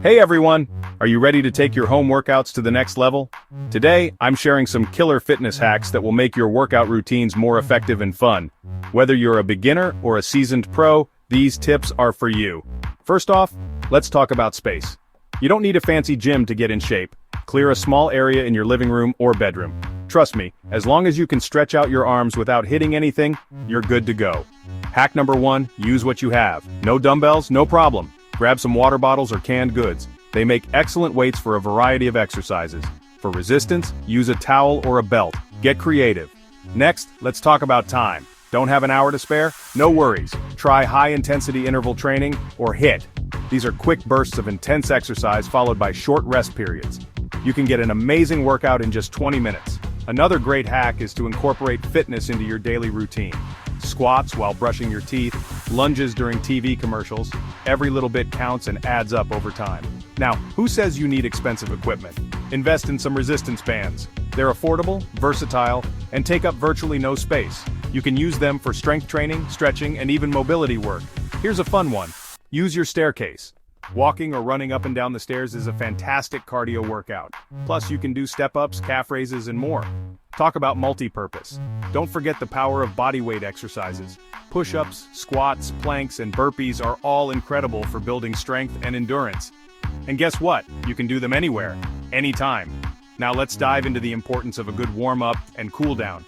Hey everyone! Are you ready to take your home workouts to the next level? Today, I'm sharing some killer fitness hacks that will make your workout routines more effective and fun. Whether you're a beginner or a seasoned pro, these tips are for you. First off, let's talk about space. You don't need a fancy gym to get in shape. Clear a small area in your living room or bedroom. Trust me, as long as you can stretch out your arms without hitting anything, you're good to go. Hack number 1, use what you have. No dumbbells, no problem. Grab some water bottles or canned goods. They make excellent weights for a variety of exercises. For resistance, use a towel or a belt. Get creative. Next, let's talk about time. Don't have an hour to spare? No worries. Try high-intensity interval training, or HIIT. These are quick bursts of intense exercise followed by short rest periods. You can get an amazing workout in just 20 minutes. Another great hack is to incorporate fitness into your daily routine. Squats while brushing your teeth, lunges during TV commercials. Every little bit counts and adds up over time. Now, who says you need expensive equipment? Invest in some resistance bands. They're affordable, versatile, and take up virtually no space. You can use them for strength training, stretching, and even mobility work. Here's a fun one. Use your staircase. Walking or running up and down the stairs is a fantastic cardio workout. Plus, you can do step-ups, calf raises, and more. Talk about multi-purpose. Don't forget the power of bodyweight exercises. Push-ups, squats, planks, and burpees are all incredible for building strength and endurance. And guess what? You can do them anywhere, anytime. Now let's dive into the importance of a good warm-up and cool-down.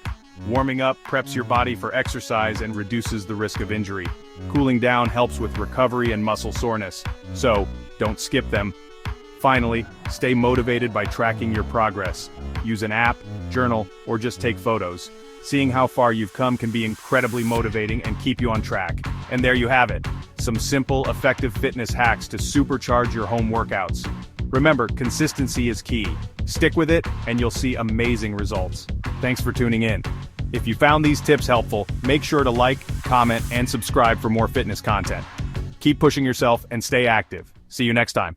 Warming up preps your body for exercise and reduces the risk of injury. Cooling down helps with recovery and muscle soreness. So, don't skip them. Finally, stay motivated by tracking your progress. Use an app, journal, or just take photos. Seeing how far you've come can be incredibly motivating and keep you on track. And there you have it. Some simple, effective fitness hacks to supercharge your home workouts. Remember, consistency is key. Stick with it, and you'll see amazing results. Thanks for tuning in. If you found these tips helpful, make sure to like, comment, and subscribe for more fitness content. Keep pushing yourself and stay active. See you next time.